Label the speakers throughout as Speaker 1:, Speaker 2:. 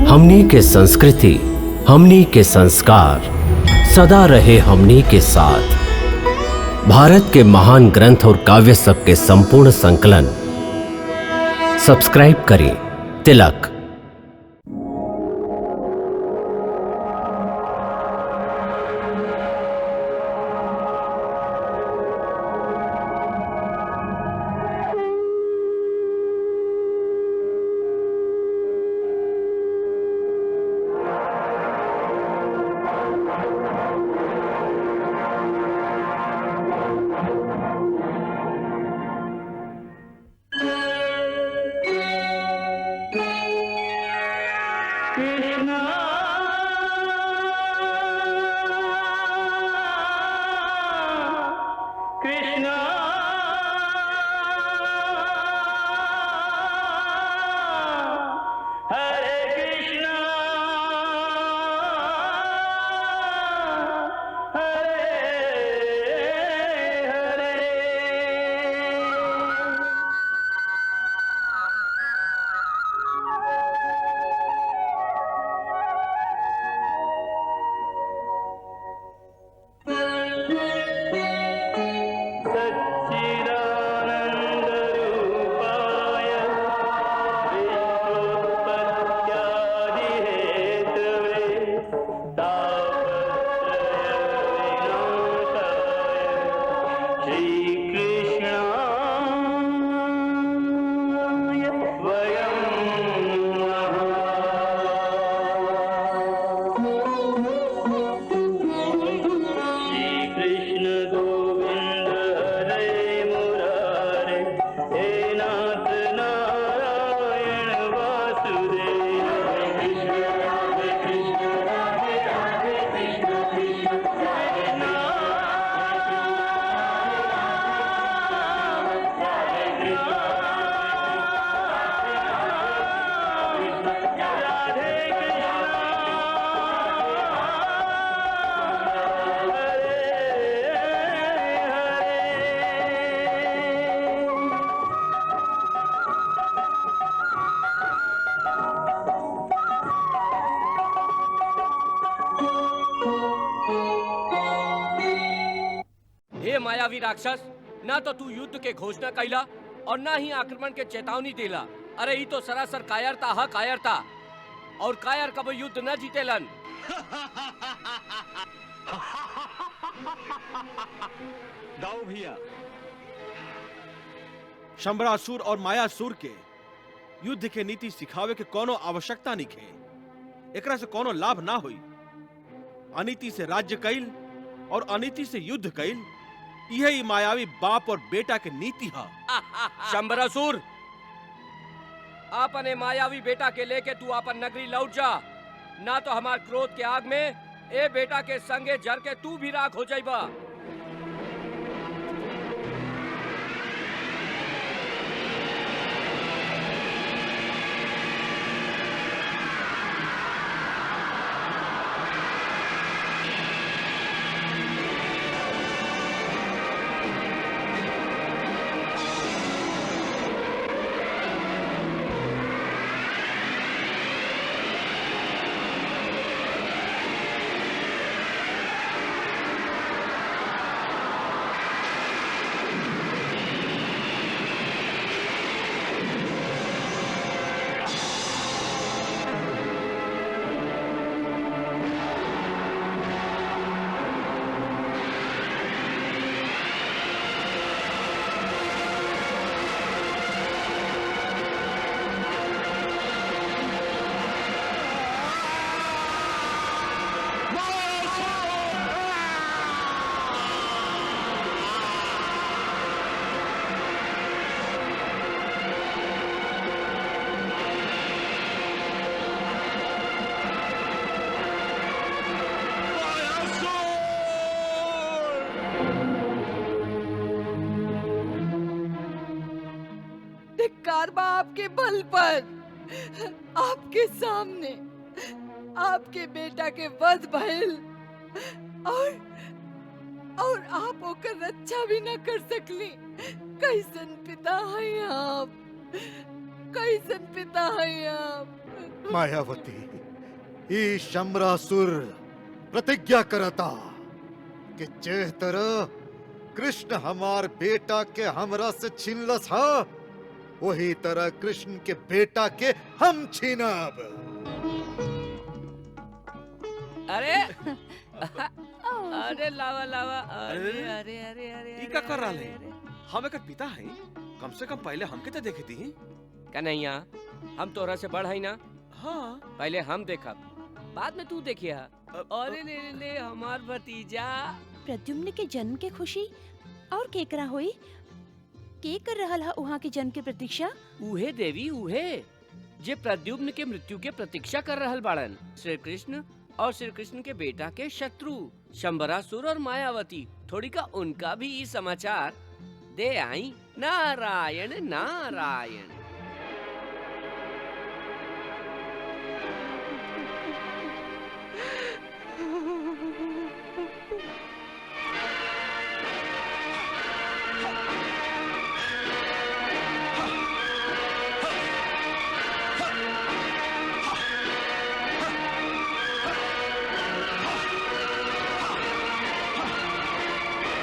Speaker 1: हमनी के संस्कृति, हमनी के संस्कार सदा रहे हमनी के साथ। भारत के महान ग्रंथ और काव्य सब के संपूर्ण संकलन सब्सक्राइब करें तिलक।
Speaker 2: मायावी राक्षस, ना तो तू युद्ध के घोषणा कैला और ना ही आक्रमण के चेतावनी देला। अरे ये तो सरासर कायरता है, कायरता। और कायर कब युद्ध न जीतेलन।
Speaker 3: दाऊ भैया, शंबरासुर और मायासुर के युद्ध के नीति सिखावे के कोनो आवश्यकता नहीं खे। एकरा से कोनो लाभ ना हुई। अनीति से राज्य कैल और अनीति से युद्ध कैल, यही मायावी बाप और बेटा के नीति है।
Speaker 2: शंबरासुर, अपने मायावी बेटा के लेके तू अपन नगरी लौट जा, ना तो हमार क्रोध के आग में ए बेटा के संगे जर के तू भी राख हो जाइबा।
Speaker 4: धिक्कार बा आपके बल पर, आपके सामने आपके बेटा के वध भइल और आप ओकर रक्षा भी न कर सकली। कैसन पिता है आप, कैसन पिता है आप।
Speaker 5: मायावती, ई शंबरासुर प्रतिज्ञा करता कि जे तरह कृष्ण हमार बेटा के हमरा से छीनलस हा, वही तरह कृष्ण के बेटा के हम छीनब।
Speaker 2: अरे अरे लावा लावा, अरे
Speaker 3: अरे,
Speaker 2: अरे अरे अरे
Speaker 3: ई का कर रहा है? हम एकर पिता हैं, कम से कम पहले हमके तो देखे दी।
Speaker 2: कन्हैया, हम तोरा से बड़ है ना,
Speaker 3: हाँ,
Speaker 2: पहले हम देखब, बाद में तू देखिया। अरे ले ले ले हमार भतीजा।
Speaker 6: प्रद्युम्न के जन्म के खुशी और केकरा हुई? के कर रहल हा उहाँ के जन्म के प्रतीक्षा?
Speaker 2: उहे देवी उहे जे प्रद्युम्न के मृत्यु के प्रतीक्षा कर रहल बाड़न। श्री कृष्ण और श्री कृष्ण के बेटा के शत्रु शंबरासुर और मायावती। थोड़ी का उनका भी ई समाचार दे आई। नारायण नारायण।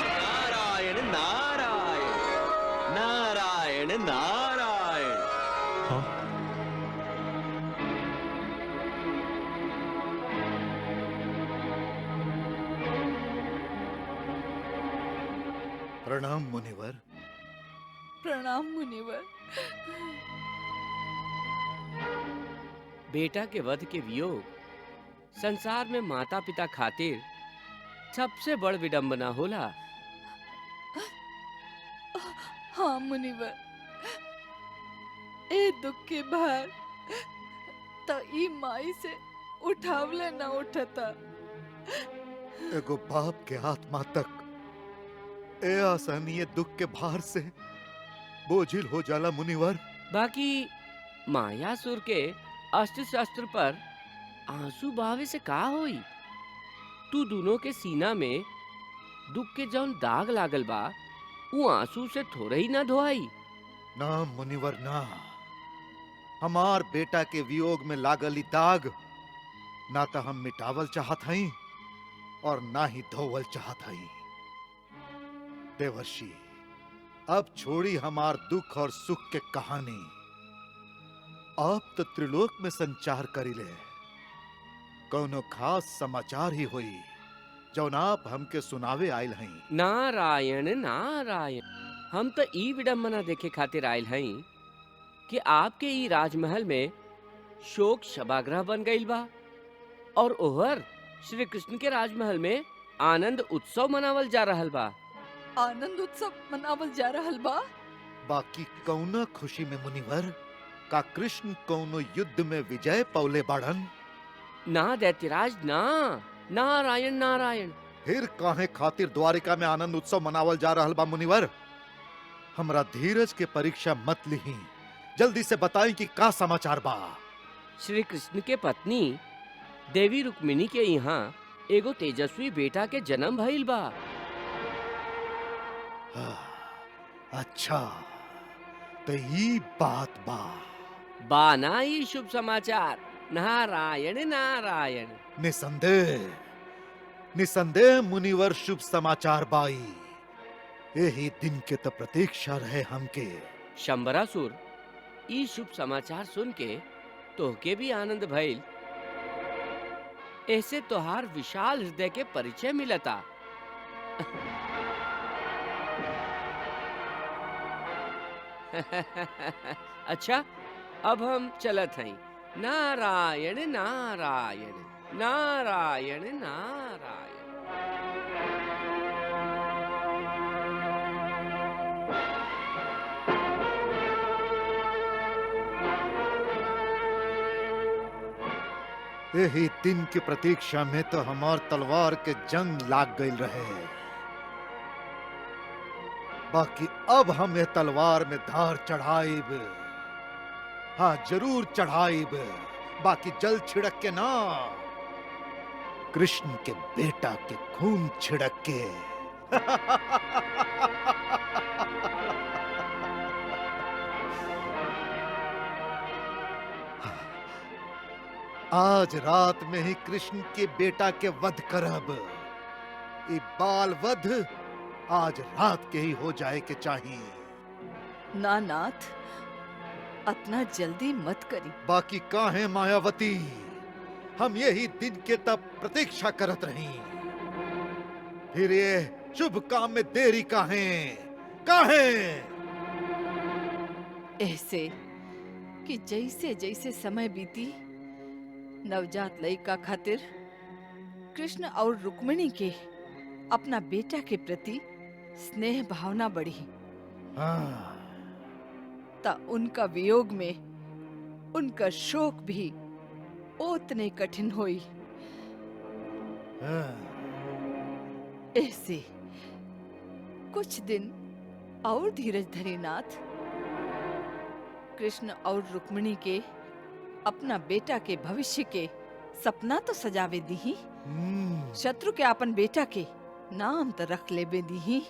Speaker 7: नारायण नारायण नारायण नारायण।
Speaker 5: प्रणाम मुनिवर।
Speaker 4: प्रणाम मुनिवर।
Speaker 2: बेटा के वध के वियोग संसार में माता पिता खातिर सबसे बड़ विडंबना होला।
Speaker 4: हाँ मुनिवर, ए दुख के भार तो ई माई से उठावले न उठता।
Speaker 5: एगो बाप के आत्मा तक ए आसानी दुख के भार से बोझिल हो जाला मुनिवर।
Speaker 2: बाकी मायासुर के अस्त्र शस्त्र पर आंसू बहावे से का होई? तू दोनों के सीना में दुख के जौन दाग लागल बा, वो आंसू से थोड़े ही ना धोआई।
Speaker 5: ना मुनिवर ना, हमार बेटा के वियोग में लागल ई दाग ना तो हम मिटावल चाहत हई और ना ही धोवल चाहत हई। देवर्षि, अब छोड़ी हमार दुख और सुख के कहानी। आप तो त्रिलोक में संचार करिले, कौनो खास समाचार ही हुई जौन आप हमके सुनावे आयल हई।
Speaker 2: नारायण नारायण। हम तो ई विडंबना देखे खातिर आयल हई कि आपके ई राजमहल में शोक सभागृह बन गईल बा और ओहर श्री कृष्ण के राजमहल में आनंद उत्सव मनावल जा रहल बा।
Speaker 4: आनंद उत्सव मनावल जा रहल बा।
Speaker 5: बाकी कौना खुशी में मुनिवर? का कृष्ण कौनो युद्ध में विजय पौले बाड़न?
Speaker 2: ना दैत्यराज ना। नारायण नारायण।
Speaker 5: फिर काहे खातिर द्वारिका में आनंद उत्सव मनावल जा रहल बा मुनिवर? हमरा धीरज के परीक्षा मत लिही, जल्दी से बताई कि का समाचार बा।
Speaker 2: श्री कृष्ण के पत्नी देवी रुक्मिणी के यहाँ एगो तेजस्वी बेटा के जन्म भइल बा।
Speaker 5: अच्छा, तो ई बात बा।
Speaker 2: बाना ई शुभ समाचार। नारायण नारायण।
Speaker 5: निसंदेह निसंदेह मुनिवर, शुभ समाचार बाई। यही दिन के तो प्रतीक्षा रहे हमके।
Speaker 2: शंबरासुर, ई शुभ समाचार सुन के तोहके भी आनंद भइल। ऐसे तोहार विशाल हृदय के परिचय मिलता। अच्छा, अब हम चलत हई। नारायण नारायण नारायण नारायण।
Speaker 5: यही दिन की प्रतीक्षा में तो हमार तलवार के जंग लाग गई रहे। बाकी अब हम ये तलवार में धार चढ़ाइब। हाँ, जरूर चढ़ाइब, बाकी जल छिड़क के ना, कृष्ण के बेटा के खून छिड़क के। आज रात में ही कृष्ण के बेटा के वध करब। ये बाल वध आज रात के ही हो जाए के चाहिए।
Speaker 4: ना नाथ, अतना जल्दी मत करी।
Speaker 5: बाकी काहे मायावती, हम यही दिन के तब प्रतीक्षा करत रही। फिर ये शुभ काम में देरी काहे काहे?
Speaker 4: ऐसे कि जैसे जैसे समय बीती, नवजात लड़का खातिर कृष्ण और रुक्मिणी के अपना बेटा के प्रति स्नेह भावना बढ़ी,
Speaker 5: हाँ,
Speaker 4: ता उनका वियोग में उनका शोक भी उतने कठिन हुई।
Speaker 5: हाँ।
Speaker 4: ऐसे कुछ दिन और धीरज धरे नाथ। कृष्ण और रुक्मिणी के अपना बेटा के भविष्य के सपना तो सजावे दी, शत्रु के अपन बेटा के नाम तो रख लेबे दी।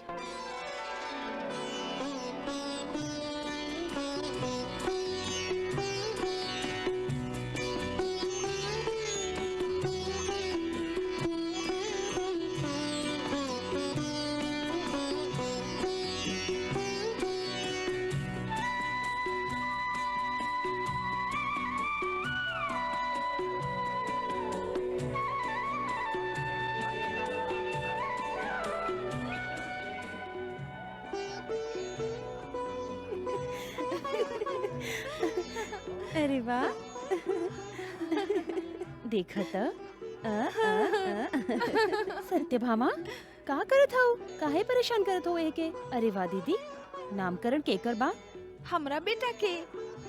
Speaker 6: अरे वाह, देखा त सत्यभामा का करत हो? काहे परेशान करत हो एके? अरे वाह दीदी, नामकरण केकर बा?
Speaker 4: हमरा बेटा के।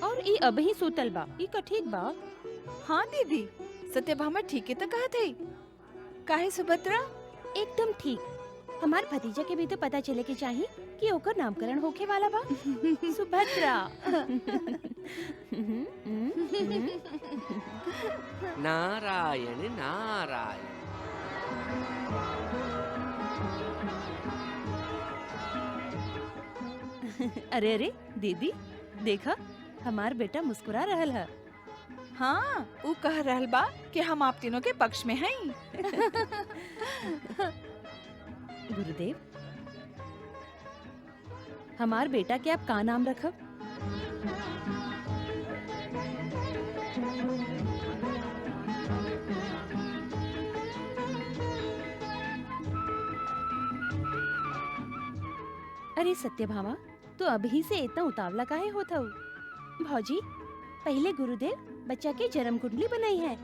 Speaker 6: और ई अब ही सुतल बा, ई का ठीक बा?
Speaker 4: हाँ दीदी, सत्यभामा ठीक है तो कहत है। काहे सुभद्रा?
Speaker 6: एकदम ठीक। हमार भतीजा के भी तो पता चले के चाहिए कि ओकर नामकरण होखे वाला बा। सुभद्रा।
Speaker 2: नारायण नारायण।
Speaker 6: अरे अरे दीदी, देखा हमार बेटा मुस्कुरा रहल है।
Speaker 4: हाँ, वो कह रहल बा कि हम आप तीनों के पक्ष में हैं।
Speaker 6: गुरुदेव, हमार बेटा के आप का नाम रखब? अरे सत्यभामा, तो अभी से इतना उतावला काहे होत हऊ? भौजी, पहले गुरुदेव बच्चा के जन्म कुंडली बनाई है,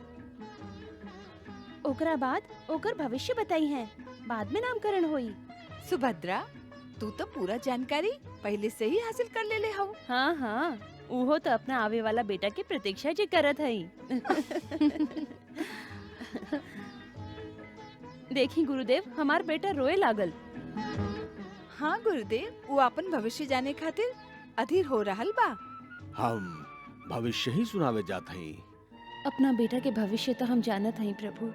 Speaker 6: ओकरा बाद ओकर भविष्य बताई है, बाद में नामकरण होई।
Speaker 4: सुभद्रा, तू तो पूरा जानकारी पहले से ही हासिल कर ले हो।
Speaker 6: हाँ हाँ, उहो तो अपना आवे वाला बेटा की प्रतीक्षा जे करत हई। देखी गुरुदेव, हमार बेटा रोए लागल।
Speaker 4: हाँ गुरुदेव, वो अपन भविष्य जाने खातिर अधीर हो रहल बा।
Speaker 3: हम भविष्य ही सुनावे जात हई।
Speaker 6: अपना बेटा के भविष्य तो हम जानत हई प्रभु।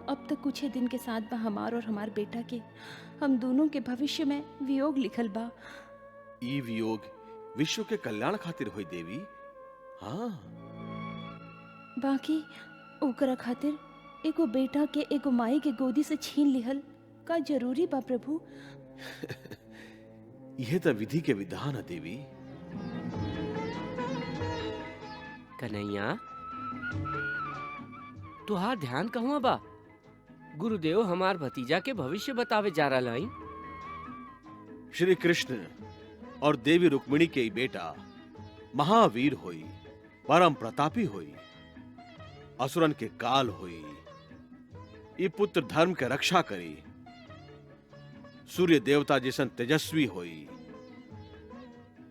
Speaker 6: अब तक कुछ ही दिन के साथ बा हमार और हमार बेटा के, हम दोनों के भविष्य में वियोग लिखल बा।
Speaker 3: ई वियोग विश्व के कल्याण खातिर होई देवी। हाँ,
Speaker 6: बाकी ओकरा खातिर एगो बेटा के एगो माई के गोदी से छीन लिहल का जरूरी बा प्रभु?
Speaker 3: यह तो विधि के विधान है देवी।
Speaker 2: कन्हैया, तुहार ध्यान कहवा बा? गुरुदेव हमार भतीजा के भविष्य बतावे जा रहा हई।
Speaker 3: श्री कृष्ण और देवी रुक्मिणी के बेटा महावीर होई, परम प्रतापी होई, असुरन के काल होई, ये पुत्र धर्म के रक्षा करी, सूर्य देवता जैसन तेजस्वी होई,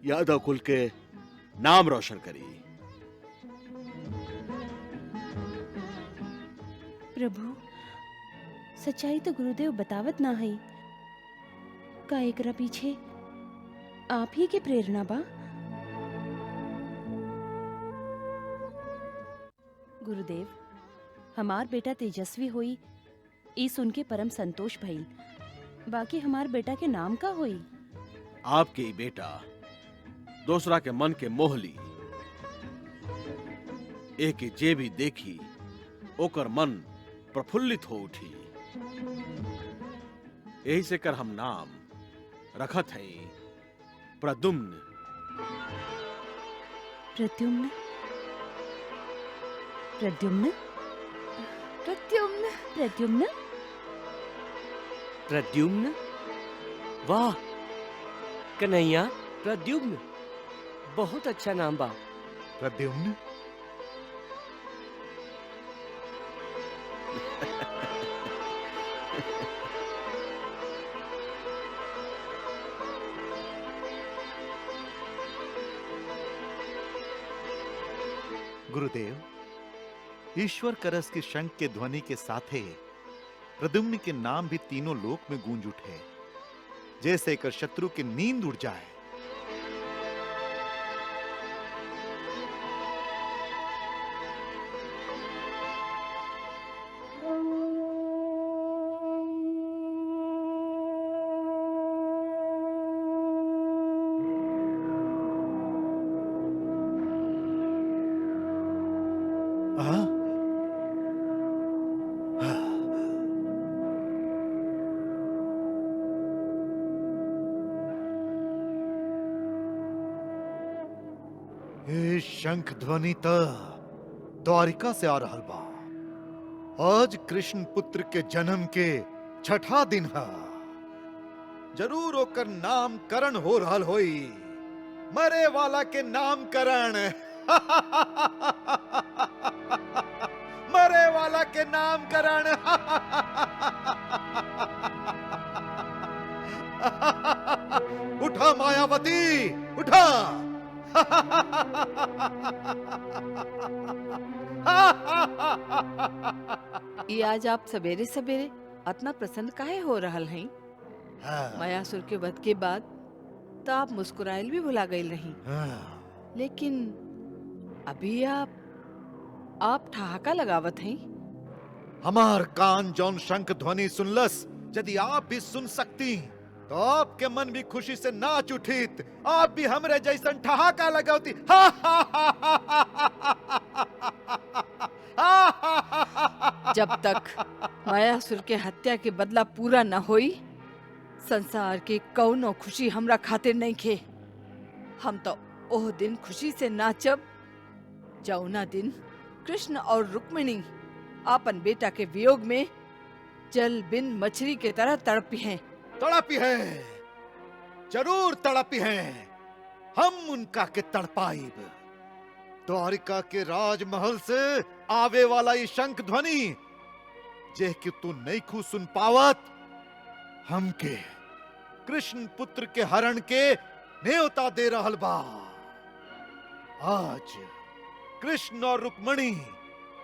Speaker 3: यादव कुल के नाम रोशन करी।
Speaker 6: प्रभु, सच्चाई तो गुरुदेव बतावत ना हई, का एकरा पीछे आप ही के प्रेरणा बा? गुरुदेव, हमार बेटा तेजस्वी होई, ई सुन के परम संतोष भइल। बाकी हमार बेटा के नाम का होई?
Speaker 3: आपके ही बेटा दूसरा के मन के मोह ली, एक जे भी देखी ओकर मन प्रफुल्लित हो उठी। यही से कर हम नाम रखत हैं प्रद्युम्न।
Speaker 6: प्रद्युम्न, प्रद्युम्न,
Speaker 4: प्रद्युम्न।
Speaker 6: प्रद्युम्न।
Speaker 2: प्रद्युम्न? वाह कन्हैया, प्रद्युम्न बहुत अच्छा नाम बा।
Speaker 5: प्रद्युम्न, गुरुदेव, ईश्वर करस के शंख के ध्वनि के साथे प्रद्युम्न के नाम भी तीनों लोक में गूंज उठे, जैसे कर शत्रु की नींद उड़ जाए। हाँ? ये शंख ध्वनि त द्वारिका से आ रहल बा। आज कृष्ण पुत्र के जन्म के छठा दिन है। जरूर ओकर नामकरण हो रहल होई। मरे वाला के नामकरण। मरे वाला के नामकरण। उठा मायावती, उठा।
Speaker 4: ये आज आप सवेरे सवेरे इतना प्रसन्न काहे हो रहल हैं? मायासुर के वध के बाद तो आप मुस्कुराइल भी भुला गई रही, लेकिन अभी आप ठहाका लगावत हैं।
Speaker 5: हमार कान जौन शंख ध्वनि सुनलस, यदि आप भी सुन सकती तो आपके मन भी खुशी से नाच उठित। आप भी हमरे जैसन ठहाका लगावती।
Speaker 4: जब तक मायासुर के हत्या के बदला पूरा न होई, संसार के कौनो खुशी हमरा खातिर नहीं खे। हम तो ओह दिन खुशी से नाचब जौना दिन कृष्ण और रुक्मिणी अपन बेटा के वियोग में जल बिन मछली के तरह तड़पी हैं।
Speaker 5: तड़पी है, जरूर तड़पी है। हम उनका के तड़पाइब। द्वारिका के राजमहल से आवे वाला ये शंख ध्वनि जे कि तू नहीं खू सुन पावत, हमके कृष्ण पुत्र के हरण के न्योता दे रहल बा। आज कृष्ण और रुक्मिणी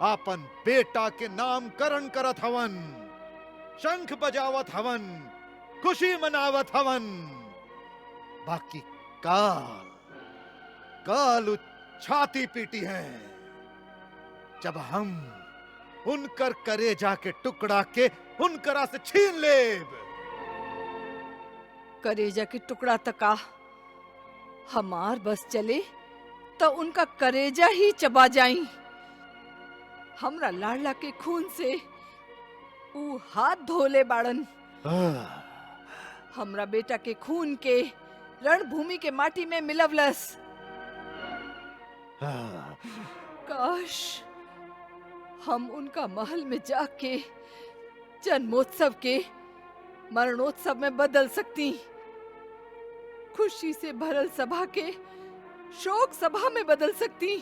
Speaker 5: आपन बेटा के नामकरण करत हवन, शंख बजावत हवन, खुशी मनावत हवन। बाकी काल छाती पीटी है जब हम उनकर करेजा के टुकड़ा के उनकरा से छीन लेब।
Speaker 4: करेजा के टुकड़ा तका हमार बस चले तो उनका करेजा ही चबा जाई। हमरा लाडला के खून से ऊ हाथ धोले बाड़न। हमरा बेटा के खून के रणभूमि के माटी में मिलवलस। काश हम उनका महल में जाके जन्मोत्सव के मरणोत्सव में बदल सकती, खुशी से भरल सभा के शोक सभा में बदल सकती।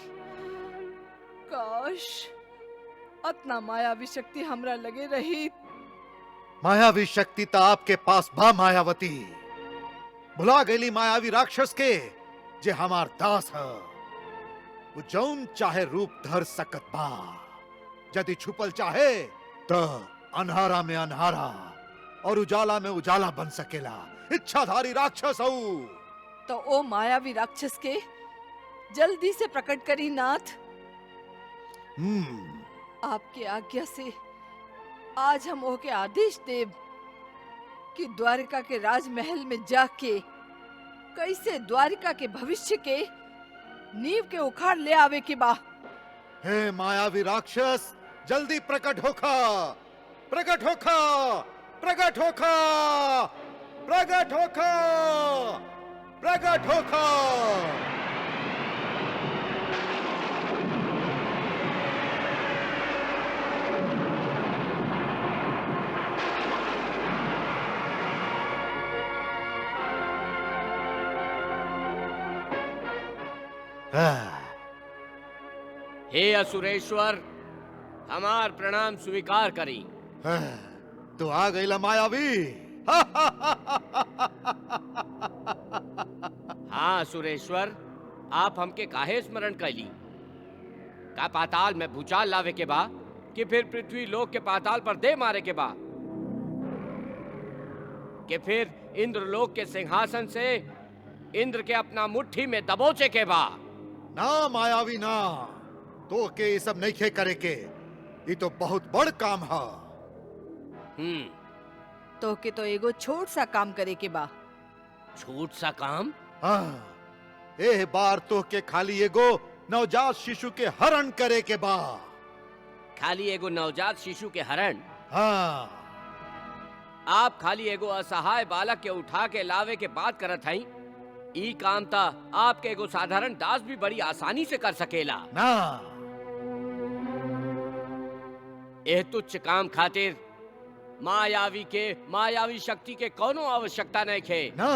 Speaker 4: काश अतना मायावी शक्ति हमरा लगे रही।
Speaker 5: मायावी शक्ति तो आपके पास बा मायावती। भुला गईली मायावी राक्षस के जे हमार दास है। वो जौन चाहे रूप धर सकत बा। यदि छुपल चाहे तो अन्हारा में अन्हारा और उजाला में उजाला बन सकेला। इच्छाधारी राक्षस हूँ।
Speaker 4: तो ओ मायावी राक्षस के जल्दी से प्रकट करी नाथ। आपके आज्ञा से आज हम ओके आदेश देव कि द्वारिका के राजमहल में जाके कैसे द्वारिका के भविष्य के नींव के उखाड़ ले आवे के बा।
Speaker 5: हे मायावी राक्षस, जल्दी प्रकट होखा, प्रकट होखा, प्रकट होखा, प्रकट होखा, प्रकट होखा।
Speaker 2: हे असुरेश्वर, हमार प्रणाम स्वीकार करी।
Speaker 5: तो आ गईला मायावी।
Speaker 2: हाँ सुरेश्वर, आप हमके काहे स्मरण कैली? का पाताल में भूचाल लावे के बा कि फिर पृथ्वी लोक के पाताल पर दे मारे के बा कि फिर इंद्र लोक के सिंहासन से इंद्र के अपना मुट्ठी में दबोचे के बा?
Speaker 5: ना मायावी ना, तो के ये सब नहीं खे करे के, ये तो बहुत बड़ काम है।
Speaker 4: तो के तो एगो छोट सा काम करे के बा।
Speaker 2: छोट सा काम?
Speaker 5: ए बार तो के खाली एगो नवजात शिशु के हरण करे के बा।
Speaker 2: खाली एगो नवजात शिशु के हरण?
Speaker 5: हाँ।
Speaker 2: आप खाली एगो असहाय बालक के उठा के लावे के बात करत हई? ई काम ता आपके एगो साधारण दास भी बड़ी आसानी से कर सकेला
Speaker 5: ना।
Speaker 2: एह तुच्छ काम खातिर मायावी के मायावी शक्ति के कोनो आवश्यकता नहीं खे
Speaker 5: ना।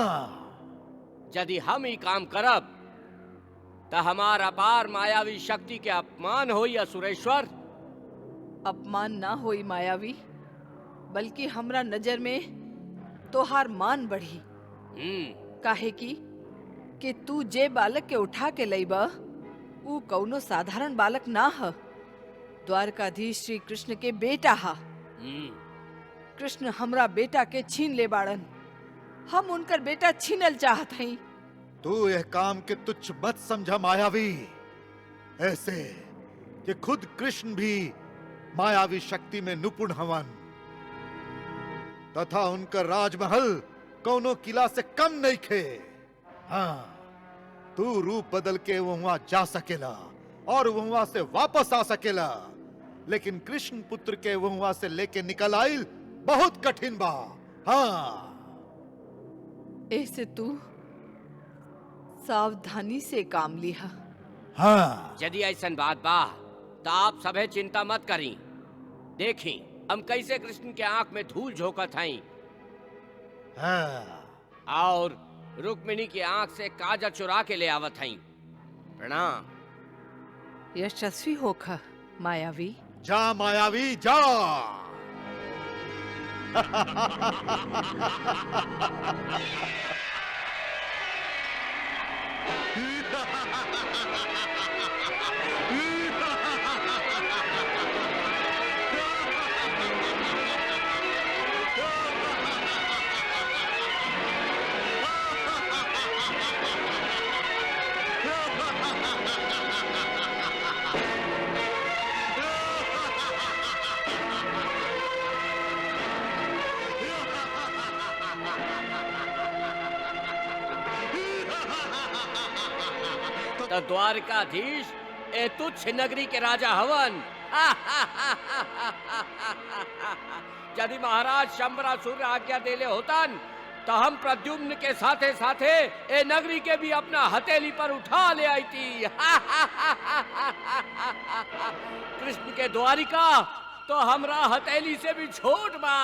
Speaker 2: यदि हम ई काम करब त हमार अपार मायावी शक्ति के अपमान होई असुरेश्वर।
Speaker 4: अपमान ना होई मायावी, बल्कि हमरा नजर में तोहार मान बढ़ी। काहे कि तू जे बालक के उठा के लईबा ऊ कौनो साधारण बालक ना ह, द्वारकाधीश श्री कृष्ण के बेटा हा। कृष्ण हमरा बेटा के छीन ले बाड़न, हम उनकर बेटा छीनल चाहत हई।
Speaker 5: तू यह काम के तुच्छ मत समझा मायावी, ऐसे कि खुद कृष्ण भी मायावी शक्ति में निपुण हवन, तथा उनका राजमहल कौनो किला से कम नहीं खे। हाँ, तू रूप बदल के वहां जा सकेला और वहां से वापस आ सकेला, लेकिन कृष्ण पुत्र के वहां से लेके निकल आइल बहुत कठिन बा। हाँ,
Speaker 4: ऐसे तू सावधानी से काम लिहा।
Speaker 5: हाँ।
Speaker 2: यदि ऐसन बात बा तो आप सभे चिंता मत करी। देखी हम कैसे कृष्ण के आंख में धूल झोंकत हई और रुक्मिणी की आंख से काजल चुरा के ले आवत हई। प्रणाम।
Speaker 4: यशस्वी होखा मायावी।
Speaker 5: जा मायावी जा।
Speaker 2: तो द्वारकाधीश ए तुच्छ नगरी के राजा हवन। यदि महाराज शंबरासुर आज्ञा देले होतन तो हम प्रद्युम्न के साथे साथे ए नगरी के भी अपना हथेली पर उठा ले आई थी। कृष्ण के द्वारिका तो हमरा हथेली से भी छोट बा।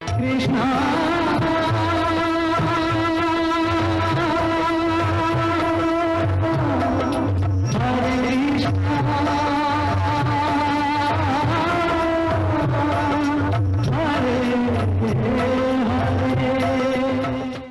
Speaker 8: कृष्णा